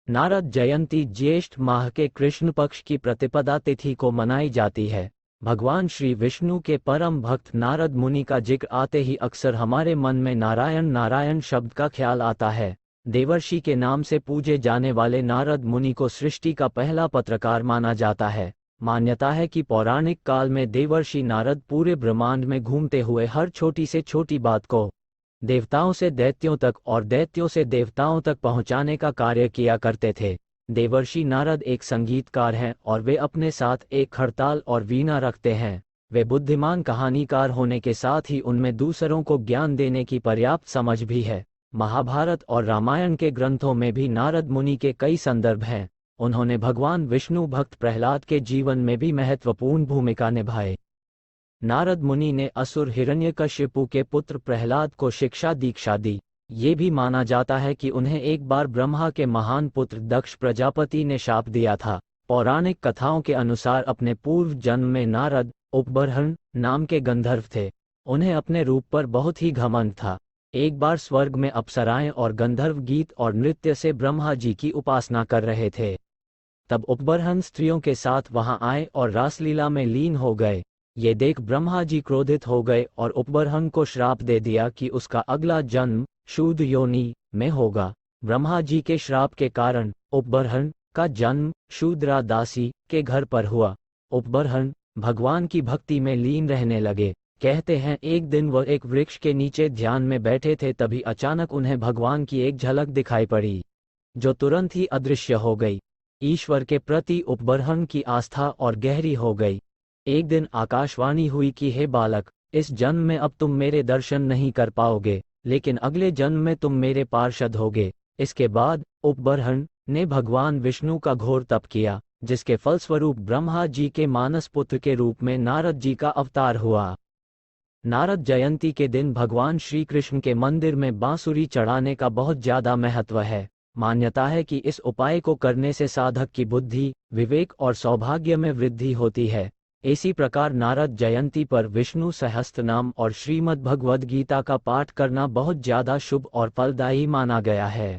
नारद जयंती ज्येष्ठ माह के कृष्ण पक्ष की प्रतिपदा तिथि को मनाई जाती है। भगवान श्री विष्णु के परम भक्त नारद मुनि का जिक्र आते ही अक्सर हमारे मन में नारायण नारायण शब्द का ख्याल आता है। देवर्षि के नाम से पूजे जाने वाले नारद मुनि को सृष्टि का पहला पत्रकार माना जाता है। मान्यता है कि पौराणिक काल में देवर्षि नारद पूरे ब्रह्मांड में घूमते हुए हर छोटी से छोटी बात को देवताओं से दैत्यों तक और दैत्यों से देवताओं तक पहुंचाने का कार्य किया करते थे। देवर्षि नारद एक संगीतकार हैं और वे अपने साथ एक खड़ताल और वीणा रखते हैं। वे बुद्धिमान कहानीकार होने के साथ ही उनमें दूसरों को ज्ञान देने की पर्याप्त समझ भी है। महाभारत और रामायण के ग्रंथों में भी नारद मुनि के कई संदर्भ हैं। उन्होंने भगवान विष्णु भक्त प्रहलाद के जीवन में भी महत्वपूर्ण भूमिका निभाई। नारद मुनि ने असुर हिरण्यकशिपु के पुत्र प्रहलाद को शिक्षा दीक्षा दी। ये भी माना जाता है कि उन्हें एक बार ब्रह्मा के महान पुत्र दक्ष प्रजापति ने शाप दिया था। पौराणिक कथाओं के अनुसार अपने पूर्व जन्म में नारद उपबर्हण नाम के गंधर्व थे। उन्हें अपने रूप पर बहुत ही घमंड था। एक बार स्वर्ग में अप्सराएं और गंधर्व गीत और नृत्य से ब्रह्मा जी की उपासना कर रहे थे। तब उपबर्हण स्त्रियों के साथ वहां आए और रासलीला में लीन हो गए। ये देख ब्रह्मा जी क्रोधित हो गए और उपबर्हण को श्राप दे दिया कि उसका अगला जन्म शूद्र योनि में होगा। ब्रह्मा जी के श्राप के कारण उपबर्हण का जन्म शूद्रा दासी के घर पर हुआ। उपबर्हण भगवान की भक्ति में लीन रहने लगे। कहते हैं एक दिन वह एक वृक्ष के नीचे ध्यान में बैठे थे, तभी अचानक उन्हें भगवान की एक झलक दिखाई पड़ी जो तुरंत ही अदृश्य हो गई। ईश्वर के प्रति उपबर्हण की आस्था और गहरी हो गई। एक दिन आकाशवाणी हुई कि हे बालक, इस जन्म में अब तुम मेरे दर्शन नहीं कर पाओगे, लेकिन अगले जन्म में तुम मेरे पार्षद होगे। इसके बाद उपबर्हण ने भगवान विष्णु का घोर तप किया, जिसके फलस्वरूप ब्रह्मा जी के मानस पुत्र के रूप में नारद जी का अवतार हुआ। नारद जयंती के दिन भगवान श्री कृष्ण के मंदिर में बांसुरी चढ़ाने का बहुत ज्यादा महत्व है। मान्यता है कि इस उपाय को करने से साधक की बुद्धि, विवेक और सौभाग्य में वृद्धि होती है। इसी प्रकार नारद जयंती पर विष्णु सहस्त्रनाम और श्रीमद् भगवद गीता का पाठ करना बहुत ज्यादा शुभ और फलदायी माना गया है।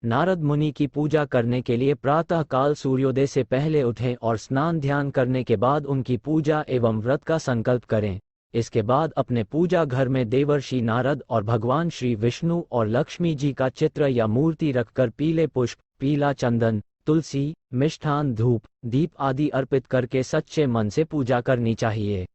नारद मुनि की पूजा करने के लिए प्रातः काल सूर्योदय से पहले उठें और स्नान ध्यान करने के बाद उनकी पूजा एवं व्रत का संकल्प करें। इसके बाद अपने पूजा घर में देवर्षि नारद और भगवान श्री विष्णु और लक्ष्मी जी का चित्र या मूर्ति रखकर पीले पुष्प, पीला चंदन, तुलसी, मिष्ठान, धूप, दीप आदि अर्पित करके सच्चे मन से पूजा करनी चाहिए।